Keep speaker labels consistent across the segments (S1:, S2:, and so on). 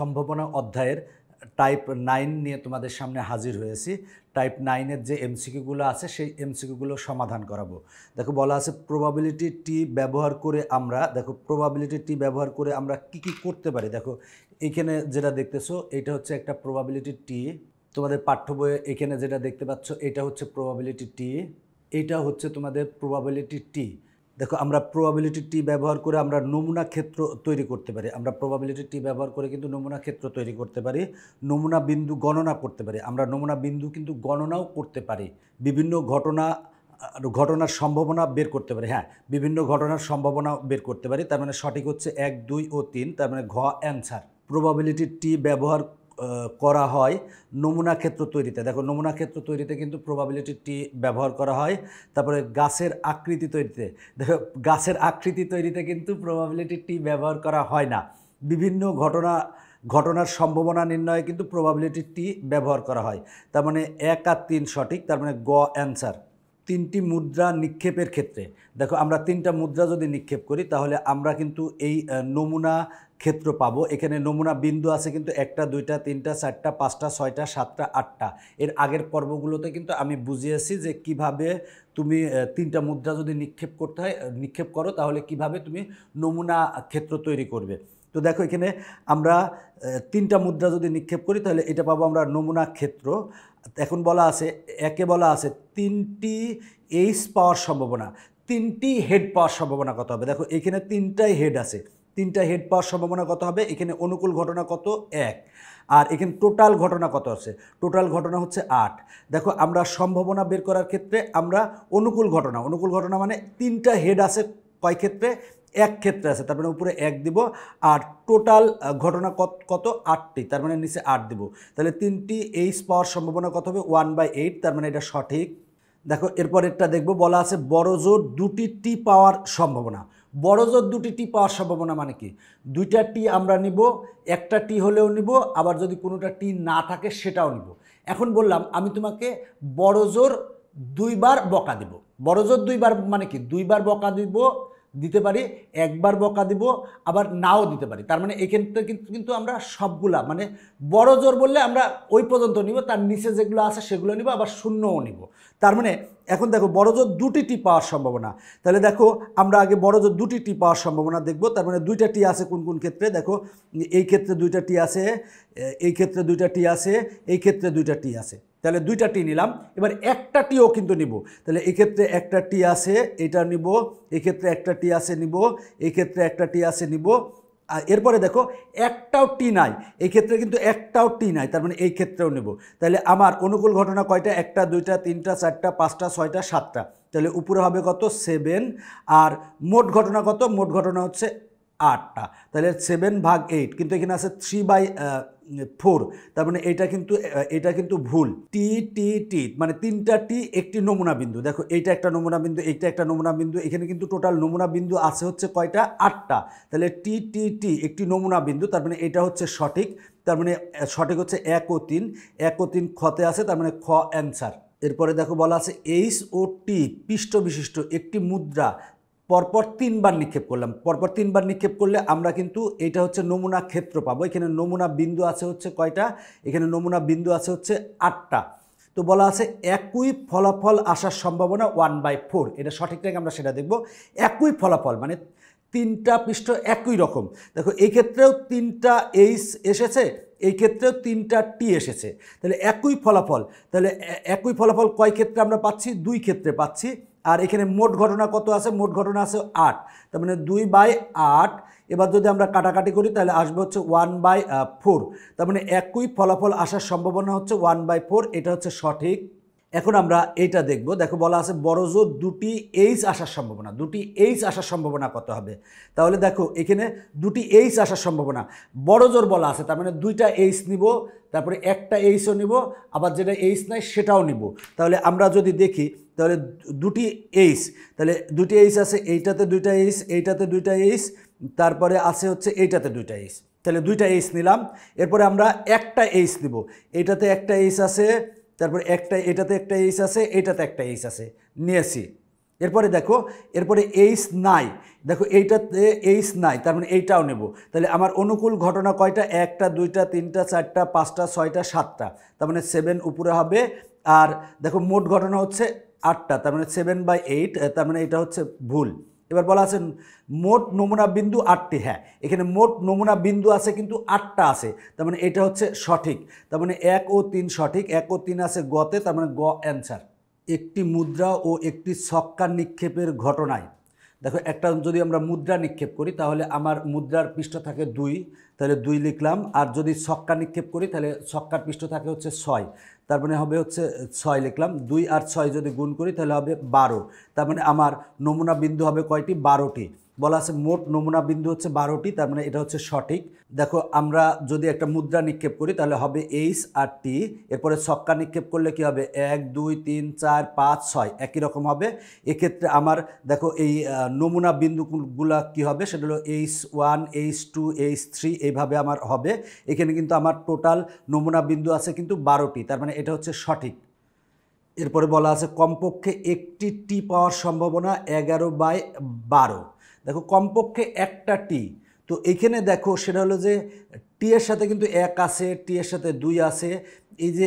S1: সম্ভাবনা অধ্যায়ের টাইপ 9 নিয়ে তোমাদের সামনে হাজির হয়েছি। টাইপ 9-এর যে এমসিকিউগুলো আছে সেই এমসিকিউগুলো সমাধান করাবো। দেখো বলা আছে প্রবাবিলিটি টি ব্যবহার করে আমরা কি কি করতে পারি। দেখো এইখানে যেটা দেখতেছো এটা হচ্ছে একটা প্রবাবিলিটি টি। তোমাদের পাঠ্য বইয়ে এখানে যেটা দেখতে পাচ্ছ এটা হচ্ছে প্রবাবিলিটি টি, এইটা হচ্ছে তোমাদের প্রবাবিলিটি টি। দেখো আমরা প্রবাবিলিটি টি ব্যবহার করে আমরা নমুনা ক্ষেত্র তৈরি করতে পারি। আমরা প্রবাবিলিটি টি ব্যবহার করে কিন্তু নমুনা ক্ষেত্র তৈরি করতে পারি, নমুনা বিন্দু গণনা করতে পারি। আমরা নমুনা বিন্দু কিন্তু গণনাও করতে পারি, বিভিন্ন ঘটনার সম্ভাবনা বের করতে পারি। হ্যাঁ, বিভিন্ন ঘটনার সম্ভাবনা বের করতে পারি। তার মানে সঠিক হচ্ছে 1, 2 ও 3, তার মানে ঘ অ্যান্সার। প্রবাবিলিটি টি ব্যবহার করা হয় নমুনা ক্ষেত্র তৈরিতে। দেখো নমুনা ক্ষেত্র তৈরিতে কিন্তু প্রবাবিলিটি টি ব্যবহার করা হয়। তারপরে গাছের আকৃতি তৈরিতে, দেখো গাছের আকৃতি তৈরিতে কিন্তু প্রবাবিলিটি টি ব্যবহার করা হয় না। বিভিন্ন ঘটনার সম্ভাবনা নির্ণয়ে কিন্তু প্রবাবিলিটি টি ব্যবহার করা হয়। তার মানে 1 আর 3 সঠিক, তার মানে গ অ্যান্সার। 3টি মুদ্রা নিক্ষেপের ক্ষেত্রে, দেখো আমরা 3টা মুদ্রা যদি নিক্ষেপ করি তাহলে আমরা কিন্তু এই নমুনা ক্ষেত্র পাবো। এখানে নমুনা বিন্দু আছে কিন্তু 1টা 2টা 3টা 4টা 5টা 6টা 7টা 8টা। এর আগের পর্বগুলোতে কিন্তু আমি বুঝিয়েছি যে কিভাবে তুমি 3টা মুদ্রা যদি নিক্ষেপ করো তাহলে কিভাবে তুমি নমুনা ক্ষেত্র তৈরি করবে। তো দেখো এখানে আমরা 3টা মুদ্রা যদি নিক্ষেপ করি তাহলে এটা পাবো আমরা নমুনা ক্ষেত্র। এখন বলা আছে, একে বলা আছে 3টি এইচ পাওয়ার সম্ভাবনা, 3টি হেড পাওয়ার সম্ভাবনা কত হবে। দেখো এখানে 3টাই হেড আছে, 3টা হেড পাওয়ার সম্ভাবনা কত হবে। এখানে অনুকূল ঘটনা কত, 1। আর এখানে টোটাল ঘটনা কত আছে, টোটাল ঘটনা হচ্ছে 8। দেখো আমরা সম্ভাবনা বের করার ক্ষেত্রে আমরা অনুকূল ঘটনা মানে 3টা হেড আছে কয় ক্ষেত্রে, 1 ক্ষেত্রে আছে, তার মানে উপরে 1 দিব। আর টোটাল ঘটনা কত 8টি, তার মানে নিচে 8 দিব। তাহলে 3টি এইচ পাওয়ার সম্ভাবনা কত হবে 1/8, তার মানে এটা সঠিক। দেখো এরপর একটা দেখবো, বলা আছে বড়জোর 2টি টি পাওয়ার সম্ভাবনা। বড়জোর 2টি টি পাওয়ার সম্ভাবনা মানে কি, 2টা টি আমরা নিব, একটা টি হলেও নিব, আবার যদি কোনোটা টি না থাকে সেটাও নিব। এখন বললাম আমি তোমাকে বড়জোর 2বার বকা দিব। বড়জোর 2বার মানে কি, 2বার বকা দিতে পারি, 1বার বকা দিব, আবার নাও দিতে পারি। তার মানে এক্ষেত্রে কিন্তু আমরা সবগুলা মানে বড় জোর বললে আমরা ওই পর্যন্ত নিব, তার নিচে যেগুলো আছে সেগুলো নিব, আবার শূন্যও নিব। তার মানে এখন দেখো বড় জোর 2টি টি পাওয়ার সম্ভাবনা। তাহলে দেখো আমরা আগে বড় জোর 2টি টি পাওয়ার সম্ভাবনা দেখব। তার মানে 2টা টি আছে কোন কোন ক্ষেত্রে, দেখো এই ক্ষেত্রে 2টা টি আছে, এই ক্ষেত্রে 2টা টি আছে, এই ক্ষেত্রে 2টা টি আছে। তাহলে 2টা টি নিলাম, এবার একটা টিও কিন্তু নিব। তাহলে এই ক্ষেত্রে একটা টি আছে, এটা নিব, এই ক্ষেত্রে একটা টি আছে নিব, এই ক্ষেত্রে একটা টি আছে নিব। আর এরপরে দেখো একটাও টি নাই, এই ক্ষেত্রে কিন্তু একটাও টি নাই, তার মানে এই ক্ষেত্রেও নেব। তাহলে আমার অনুকূল ঘটনা কয়টা, 1টা 2টা 3টা 4টা 5টা 6টা 7টা। তাহলে উপরে হবে কত 7। আর মোট ঘটনা কত, মোট ঘটনা হচ্ছে 8টা। তাহলে 7/8, কিন্তু এখানে আছে 3/4, তার মানে এটা কিন্তু ভুল। টি টি টি মানে 3টা টি একটি নমুনা বিন্দু। দেখো এইটা একটা নমুনা বিন্দু, এইটা একটা নমুনা বিন্দু, এখানে কিন্তু টোটাল নমুনা বিন্দু আছে হচ্ছে কয়টা, 8টা। তাহলে টি টি টি একটি নমুনা বিন্দু, তার মানে এটা হচ্ছে সঠিক। তার মানে সঠিক হচ্ছে 1 ও 3, 1 ও 3 খতে আছে, তার মানে খ অ্যান্সার। এরপরে দেখো বলা আছে এইচ ও টি পৃষ্ঠ বিশিষ্ট একটি মুদ্রা পরপর 3বার নিক্ষেপ করলাম। পরপর 3বার নিক্ষেপ করলে আমরা কিন্তু এটা হচ্ছে নমুনা ক্ষেত্র পাবো। এখানে নমুনা বিন্দু আছে হচ্ছে কয়টা, এখানে নমুনা বিন্দু আছে হচ্ছে 8টা। তো বলা আছে একই ফলাফল আসার সম্ভাবনা 1/4, এটা সঠিকটাকে আমরা সেটা দেখব। একই ফলাফল মানে 3টা পৃষ্ঠ একই রকম। দেখো এই ক্ষেত্রেও 3টা এইচ এসেছে, এই ক্ষেত্রেও 3টা টি এসেছে, তাহলে একই ফলাফল। তাহলে একই ফলাফল কয় ক্ষেত্রে আমরা পাচ্ছি, 2 ক্ষেত্রে পাচ্ছি। আর এখানে মোট ঘটনা কত আছে, মোট ঘটনা আছে 8, তার মানে 2/8। এবার যদি আমরা কাটাকাটি করি তাহলে আসবে হচ্ছে 1/4, তার মানে একই ফলাফল আসার সম্ভাবনা হচ্ছে 1/4, এটা হচ্ছে সঠিক। এখন আমরা এইটা দেখব। দেখো বলা আছে বড়জোর 2টি এইচ আসার সম্ভাবনা, 2টি এইচ আসার সম্ভাবনা কত হবে। তাহলে দেখো এখানে 2টি এইচ আসার সম্ভাবনা বড়জোর বলা আছে, তার মানে 2টা এইচ নিব, তারপরে একটা এইচও নিব, আবার যেটা এইচ নাই সেটাও নিব। তাহলে আমরা যদি দেখি তাহলে 2টি এইচ, তাহলে 2টি এইচ আছে, এইটাতে 2টা এইচ, এইটাতে 2টা এইচ, তারপরে আছে হচ্ছে এইটাতে 2টা এইচ। তাহলে 2টা এইচ নিলাম। এরপরে আমরা একটা এইচ নিব, এইটাতে একটা এইচ আছে, তারপরে এটাতে একটা এইচ আছে, এইটাতে একটা এইচ আছে, নিয়েছি। এরপরে দেখো, এরপরে এইচ নাই, দেখো এইটাতে এইচ নাই, তার মানে এইটাও নেব। তাহলে আমার অনুকূল ঘটনা কয়টা? 1টা 2টা 3টা 4টা 5টা 6টা 7টা, তার মানে 7 উপরে হবে। আর দেখো মোট ঘটনা হচ্ছে 8টা, তার মানে 7/8, তার মানে এটা হচ্ছে ভুল। এবার বলা আছে মোট নমুনা বিন্দু 8টি। হ্যাঁ, এখানে মোট নমুনা বিন্দু আছে কিন্তু 8টা আছে, তার মানে এটা হচ্ছে সঠিক। তার মানে 1 ও 3 সঠিক, 1 ও 3 আছে গতে, তার মানে গ অ্যান্সার। একটি মুদ্রা ও একটি ছক্কা নিক্ষেপের ঘটনায়, দেখো একটা যদি আমরা মুদ্রা নিক্ষেপ করি তাহলে আমার মুদ্রার পৃষ্ঠ থাকে 2, তাহলে 2 লিখলাম। আর যদি ছক্কা নিক্ষেপ করি তাহলে ছক্কার পৃষ্ঠ থাকে হচ্ছে 6, তার মানে হবে হচ্ছে 6 লিখলাম। 2 আর 6 যদি গুণ করি তাহলে হবে 12, তার মানে আমার নমুনা বিন্দু হবে কয়টি? 12টি। বলা আছে মোট নমুনা বিন্দু হচ্ছে 12টি, তার মানে এটা হচ্ছে সঠিক। দেখো আমরা যদি একটা মুদ্রা নিক্ষেপ করি তাহলে হবে এইচ আর টি, এরপরে ছক্কা নিক্ষেপ করলে কি হবে? 1 2 3 4 5 6, একই রকম হবে। এক্ষেত্রে আমার দেখো এই নমুনা বিন্দুগুলা কি হবে? সেটা হলো H1 H2 H3, এইভাবে আমার হবে। এখানে কিন্তু আমার টোটাল নমুনা বিন্দু আছে কিন্তু 12টি, তার মানে এটা হচ্ছে সঠিক। এরপরে বলা আছে কমপক্ষে একটি টি পাওয়ার সম্ভাবনা 11/12। দেখো কমপক্ষে একটা টি, তো এখানে দেখো সেটা হলো যে টি এর সাথে কিন্তু 1 আছে, টি এর সাথে 2 আছে, এই যে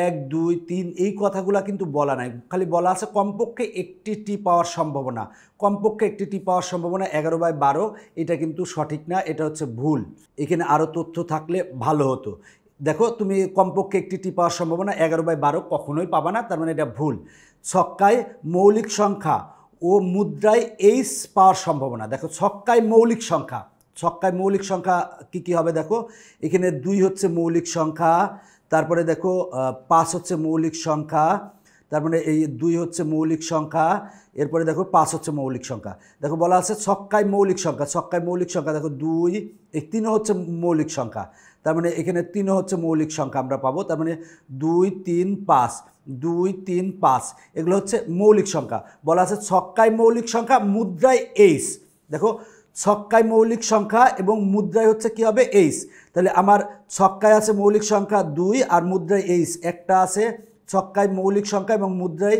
S1: 1 2 3 এই কথাগুলো কিন্তু বলা নাই, খালি বলা আছে কমপক্ষে একটি টি পাওয়ার সম্ভাবনা। কমপক্ষে একটি টি পাওয়ার সম্ভাবনা 11/12, এটা কিন্তু সঠিক না, এটা হচ্ছে ভুল। এখানে আরও তথ্য থাকলে ভালো হতো। দেখো তুমি কমপক্ষে একটি টি পাওয়ার সম্ভাবনা 11/12 কখনোই পাবা না, তার মানে এটা ভুল। ছক্কায় মৌলিক সংখ্যা ও মুদ্রায় এইচ পাওয়ার সম্ভাবনা, দেখো ছক্কায় মৌলিক সংখ্যা, ছক্কায় মৌলিক সংখ্যা কি কি হবে? দেখো এখানে 2 হচ্ছে মৌলিক সংখ্যা, তারপরে দেখো 5 হচ্ছে মৌলিক সংখ্যা, তার মানে এই 2 হচ্ছে মৌলিক সংখ্যা, এরপরে দেখো 5 হচ্ছে মৌলিক সংখ্যা। দেখো বলা আছে ছক্কায় মৌলিক সংখ্যা, ছক্কায় মৌলিক সংখ্যা দেখো 2, এই 3 হচ্ছে মৌলিক সংখ্যা, তার মানে এখানে 3 হচ্ছে মৌলিক সংখ্যা আমরা পাবো। তার মানে 2 3 5, 2 3 5 এগুলো হচ্ছে মৌলিক সংখ্যা। বলা আছে ছক্কায় মৌলিক সংখ্যা মুদ্রায় এইচ, দেখো ছক্কায় মৌলিক সংখ্যা এবং মুদ্রায় হচ্ছে কি হবে? এইচ। তাহলে আমার ছক্কায় আছে মৌলিক সংখ্যা 2 আর মুদ্রায় এইচ একটা আছে, ছক্কায় মৌলিক সংখ্যা এবং মুদ্রায়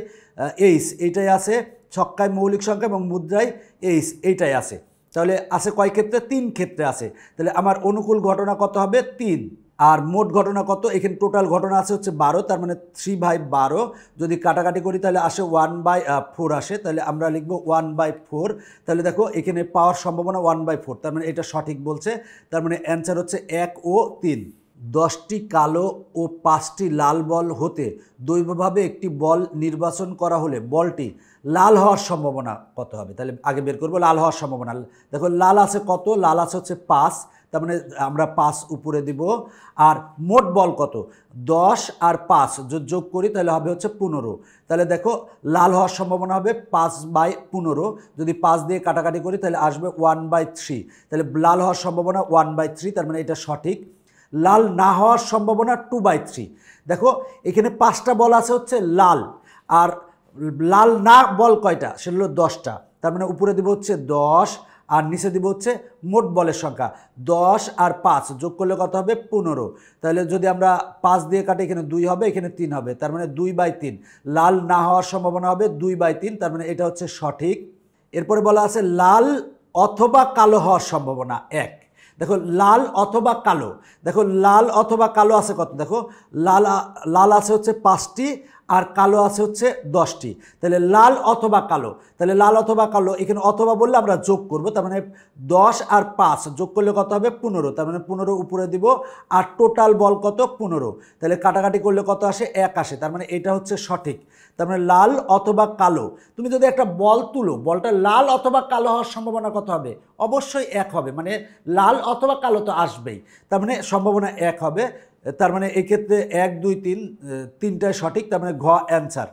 S1: এইচ এইটাই আছে, ছক্কায় মৌলিক সংখ্যা এবং মুদ্রায় এইচ এইটাই আছে। তাহলে আছে কয় ক্ষেত্রে? 3 ক্ষেত্রে আছে। তাহলে আমার অনুকূল ঘটনা কত হবে? 3। আর মোট ঘটনা কত? এখানে টোটাল ঘটনা আছে হচ্ছে 12, তার মানে 3/12। যদি কাটাকাটি করি তাহলে আসে 1/4 আসে, তাহলে আমরা লিখবো 1/4। তাহলে দেখো এখানে পাওয়ার সম্ভাবনা 1/4, তার মানে এটা সঠিক বলছে, তার মানে অ্যান্সার হচ্ছে 1 ও 3। 10টি কালো ও 5টি লাল বল হতে দৈবভাবে একটি বল নির্বাচন করা হলে বলটি লাল হওয়ার সম্ভাবনা কত হবে? তাহলে আগে বের করবো লাল হওয়ার সম্ভাবনা। দেখো লাল আছে কত? লাল আছে হচ্ছে 5, তার মানে আমরা 5 উপরে দিব। আর মোট বল কত? 10 আর 5 যোগ করি তাহলে হবে হচ্ছে 15। তাহলে দেখো লাল হওয়ার সম্ভাবনা হবে 5/15, যদি 5 দিয়ে কাটাকাটি করি তাহলে আসবে 1/3, তাহলে লাল হওয়ার সম্ভাবনা 1/3, তার মানে এটা সঠিক। লাল না হওয়ার সম্ভাবনা 2/3। দেখো এখানে 5টা বল আছে হচ্ছে লাল, আর লাল না বল কয়টা? সেটা হলো 10টা, তার মানে উপরে দিব হচ্ছে 10 আর নিচে দিব হচ্ছে মোট বলের সংখ্যা। 10 আর 5 যোগ করলে কত হবে? 15। তাহলে যদি আমরা 5 দিয়ে কাটি এখানে 2 হবে, এখানে 3 হবে, তার মানে 2/3। লাল না হওয়ার সম্ভাবনা হবে 2/3, তার মানে এটা হচ্ছে সঠিক। এরপরে বলা আছে লাল অথবা কালো হওয়ার সম্ভাবনা 1। দেখো লাল অথবা কালো, দেখো লাল অথবা কালো আছে কত? দেখো লাল আছে হচ্ছে 5টি আর কালো আছে হচ্ছে 10টি, তাহলে লাল অথবা কালো, তাহলে লাল অথবা কালো, এখানে অথবা বললে আমরা যোগ করব, তার মানে 10 আর 5 যোগ করলে কত হবে? 15, তার মানে 15 উপরে দিব। আর টোটাল বল কত? 15, তাহলে কাটাকাটি করলে কত আসে? 1 আসে, তার মানে এটা হচ্ছে সঠিক। তার মানে লাল অথবা কালো, তুমি যদি একটা বল তুলো, বলটা লাল অথবা কালো হওয়ার সম্ভাবনা কত হবে? অবশ্যই 1 হবে, মানে লাল অথবা কালো তো আসবেই, তার মানে সম্ভাবনা 1 হবে। তার মানে এই ক্ষেত্রে 1 2 3 তিনটাই সঠিক, তার মানে ঘ অ্যান্সার।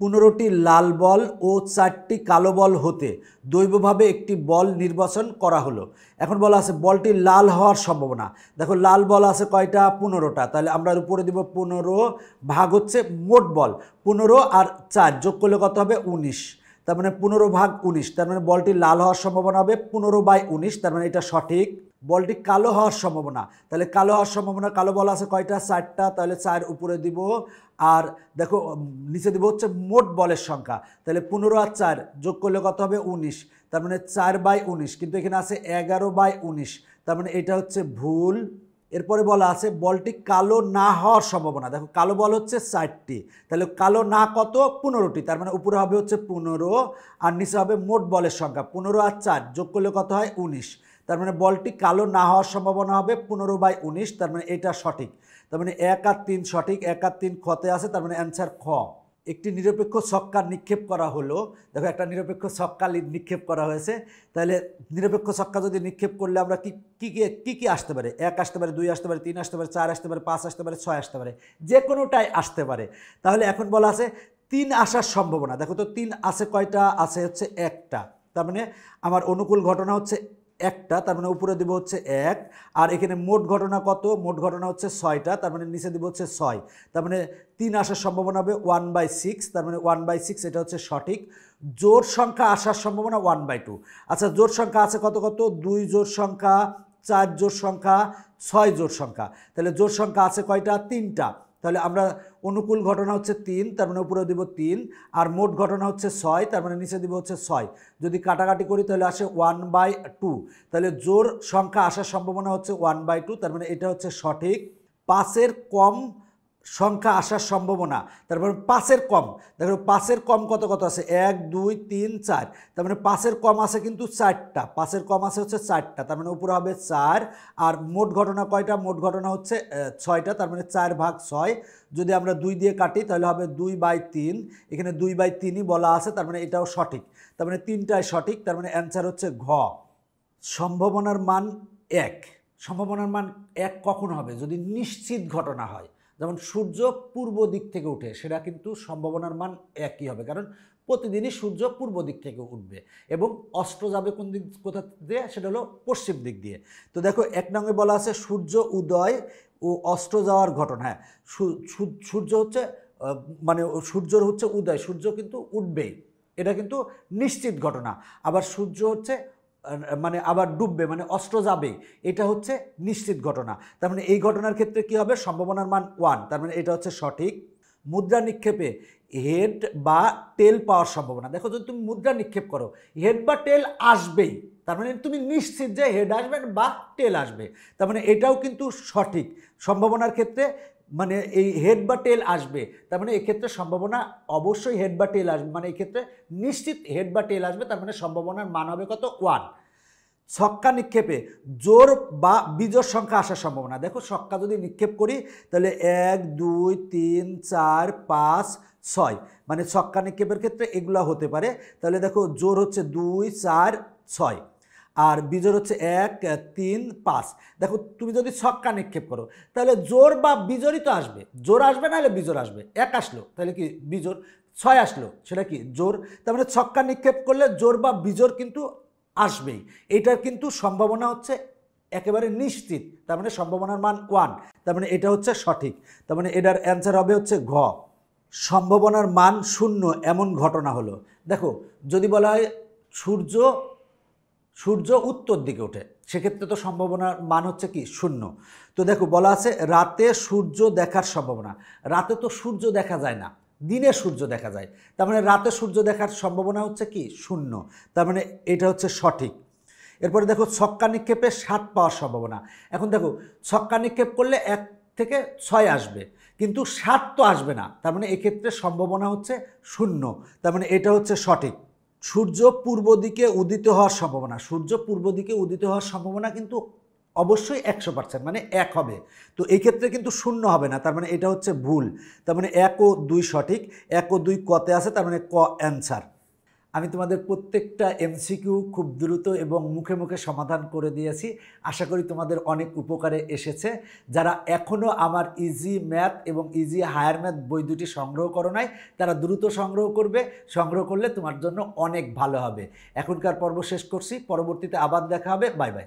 S1: 15টি লাল বল ও 4টি কালো বল হতে দৈবভাবে একটি বল নির্বাচন করা হলো। এখন বলা আছে বলটি লাল হওয়ার সম্ভাবনা। দেখো লাল বল আছে কয়টা? 15টা, তাহলে আমরা উপরে দিব 15 ভাগ হচ্ছে মোট বল, 15 আর 4 যোগ করলে কত হবে? 19, তার মানে 15 ভাগ 19, তার মানে বলটি লাল হওয়ার সম্ভাবনা হবে 15/19, তার মানে এটা সঠিক। বলটি কালো হওয়ার সম্ভাবনা, তাহলে কালো হওয়ার সম্ভাবনা, কালো বল আছে কয়টা? 4টা, তাহলে 4 উপরে দিব। আর দেখো নিচে দিব হচ্ছে মোট বলের সংখ্যা, তাহলে 15 আর 4 যোগ করলে কত হবে? 19, তার মানে 4/19, কিন্তু এখানে আছে 11/19, তার মানে এটা হচ্ছে ভুল। এরপরে বলা আছে বলটি কালো না হওয়ার সম্ভাবনা, দেখো কালো বল হচ্ছে 4টি, তাহলে কালো না কত? 15টি, তার মানে উপরে হবে হচ্ছে 15 আর নিচে হবে মোট বলের সংখ্যা। 15 আর 4 যোগ করলে কত হয়? 19, তার মানে বলটি কালো না হওয়ার সম্ভাবনা হবে 15/19, তার মানে এটা সঠিক। তার মানে 1 আর 3 সঠিক, 1 আর 3 খতে আছে, তার মানে অ্যান্সার খ। একটি নিরপেক্ষ ছক্কা নিক্ষেপ করা হলো, দেখো একটা নিরপেক্ষ ছক্কা নিক্ষেপ করা হয়েছে, তাহলে নিরপেক্ষ ছক্কা যদি নিক্ষেপ করলে আমরা কি আসতে পারে? 1 আসতে পারে, 2 আসতে পারে, 3 আসতে পারে, 4 আসতে পারে, 5 আসতে পারে, 6 আসতে পারে, যে কোনোটাই আসতে পারে। তাহলে এখন বলা আছে 3 আসার সম্ভাবনা, দেখো তো 3 আছে কয়টা? আছে হচ্ছে একটা, তার মানে আমার অনুকূল ঘটনা হচ্ছে একটা, তার মানে উপরে দিব হচ্ছে 1, আর এখানে মোট ঘটনা কত? মোট ঘটনা হচ্ছে 6টা, তার মানে নিচে দিব হচ্ছে 6, তার মানে 3 আসার সম্ভাবনা হবে 1/6, তার মানে 1/6 এটা হচ্ছে সঠিক। জোড় সংখ্যা আসার সম্ভাবনা 1/2। আচ্ছা, জোড় সংখ্যা আছে কত কত? 2 জোড় সংখ্যা, 4 জোড় সংখ্যা, 6 জোড় সংখ্যা, তাহলে জোড় সংখ্যা আছে কয়টা? 3টা, তাহলে আমরা অনুকূল ঘটনা হচ্ছে 3, তার মানে উপরে দিব 3, আর মোট ঘটনা হচ্ছে 6, তার মানে নিচে দিব হচ্ছে 6, যদি কাটাকাটি করি তাহলে আসে 1/2, তাহলে জোড় সংখ্যা আসার সম্ভাবনা হচ্ছে 1/2, তার মানে এটা হচ্ছে সঠিক। 5-এর কম সংখ্যা আসার সম্ভাবনা, তার মানে 5-এর কম, দেখো 5-এর কম কত কত আছে? 1 2 3 4, তার মানে 5-এর কম আছে কিন্তু 4টা, 5-এর কম আছে হচ্ছে 4টা, তার মানে উপরে হবে 4, আর মোট ঘটনা কয়টা? মোট ঘটনা হচ্ছে 6টা, তার মানে 4/6, যদি আমরা 2 দিয়ে কাটি তাহলে হবে 2/3, এখানে 2/3ই বলা আছে, তার মানে এটাও সঠিক, তার মানে 3টাই সঠিক, তার মানে অ্যান্সার হচ্ছে ঘ। সম্ভাবনার মান 1, সম্ভাবনার মান 1 কখন হবে? যদি নিশ্চিত ঘটনা হয়, যেমন সূর্য পূর্ব দিক থেকে উঠে, সেটা কিন্তু সম্ভাবনার মান 1ই হবে, কারণ প্রতিদিনই সূর্য পূর্ব দিক থেকে উঠবে এবং অস্ত যাবে কোন দিক, কোথা দিয়ে? সেটা হলো পশ্চিম দিক দিয়ে। তো দেখো 1 নঙ্গে বলা আছে সূর্য উদয় ও অস্ত যাওয়ার ঘটনা। হ্যাঁ, সূর্য হচ্ছে মানে সূর্যর হচ্ছে উদয়, সূর্য কিন্তু উঠবেই, এটা কিন্তু নিশ্চিত ঘটনা। আবার সূর্য হচ্ছে মানে আবার ডুববে, মানে অস্ত যাবে, এটা হচ্ছে নিশ্চিত ঘটনা। তার মানে এই ঘটনার ক্ষেত্রে কি হবে? সম্ভাবনার মান 1, তার মানে এটা হচ্ছে সঠিক। মুদ্রা নিক্ষেপে হেড বা টেল পাওয়ার সম্ভাবনা, দেখো যদি তুমি মুদ্রা নিক্ষেপ করো হেড বা টেল আসবেই, তার মানে তুমি নিশ্চিত যে হেড আসবে বা টেল আসবে, তার মানে এটাও কিন্তু সঠিক। সম্ভাবনার ক্ষেত্রে মানে এই হেড বা টেল আসবে, তার মানে এক্ষেত্রে সম্ভাবনা অবশ্যই হেড বা টেল আসবে, মানে এক্ষেত্রে নিশ্চিত হেড বা টেল আসবে, তার মানে সম্ভাবনার মান হবে কত? 1। ছক্কা নিক্ষেপে জোড় বা বিজোড় সংখ্যা আসার সম্ভাবনা, দেখো ছক্কা যদি নিক্ষেপ করি তাহলে 1 2 3 4 5 6, মানে ছক্কা নিক্ষেপের ক্ষেত্রে এগুলো হতে পারে। তাহলে দেখো জোড় হচ্ছে 2 4 6 আর বিজোড় হচ্ছে 1 3 5। দেখো তুমি যদি ছক্কা নিক্ষেপ করো তাহলে জোড় বা বিজোড়ই তো আসবে, জোড় আসবে না হলে বিজোড় আসবে। 1 আসলো তাহলে কি বিজোড়, 6 আসলো সেটা কি জোড়, তার মানে ছক্কা নিক্ষেপ করলে জোড় বা বিজোড় কিন্তু আসবেই, এটার কিন্তু সম্ভাবনা হচ্ছে একেবারে নিশ্চিত, তার মানে সম্ভাবনার মান 1, তার মানে এটা হচ্ছে সঠিক, তার মানে এটার অ্যান্সার হবে হচ্ছে ঘ। সম্ভাবনার মান 0 এমন ঘটনা হলো, দেখো যদি বলা হয় সূর্য উত্তর দিকে ওঠে, সেক্ষেত্রে তো সম্ভাবনার মান হচ্ছে কি? 0। তো দেখো বলা আছে রাতে সূর্য দেখার সম্ভাবনা, রাতে তো সূর্য দেখা যায় না, দিনে সূর্য দেখা যায়, তার মানে রাতে সূর্য দেখার সম্ভাবনা হচ্ছে কি? 0, তার মানে এটা হচ্ছে সঠিক। এরপরে দেখো ছক্কা নিক্ষেপে 7 পাওয়ার সম্ভাবনা, এখন দেখো ছক্কা নিক্ষেপ করলে 1 থেকে 6 আসবে, কিন্তু 7 তো আসবে না, তার মানে এক্ষেত্রে সম্ভাবনা হচ্ছে 0, তার মানে এটা হচ্ছে সঠিক। সূর্য পূর্ব দিকে উদিত হওয়ার সম্ভাবনা, সূর্য পূর্ব দিকে উদিত হওয়ার সম্ভাবনা কিন্তু অবশ্যই 100%, মানে 1 হবে, তো এই ক্ষেত্রে কিন্তু 0 হবে না, তার মানে এটা হচ্ছে ভুল, তার মানে 1 ও 2 সঠিক, 1 ও 2 কতে আছে, তার মানে ক অ্যান্সার। আমি তোমাদের প্রত্যেকটা এমসিকিউ খুব দ্রুত এবং মুখে মুখে সমাধান করে দিয়েছি, আশা করি তোমাদের অনেক উপকারে এসেছে। যারা এখনও আমার ইজি ম্যাথ এবং ইজি হায়ার ম্যাথ বই দুটি সংগ্রহ করো নাই, তারা দ্রুত সংগ্রহ করবে, সংগ্রহ করলে তোমার জন্য অনেক ভালো হবে। এখনকার পর্ব শেষ করছি, পরবর্তীতে আবার দেখা হবে, বাই বাই।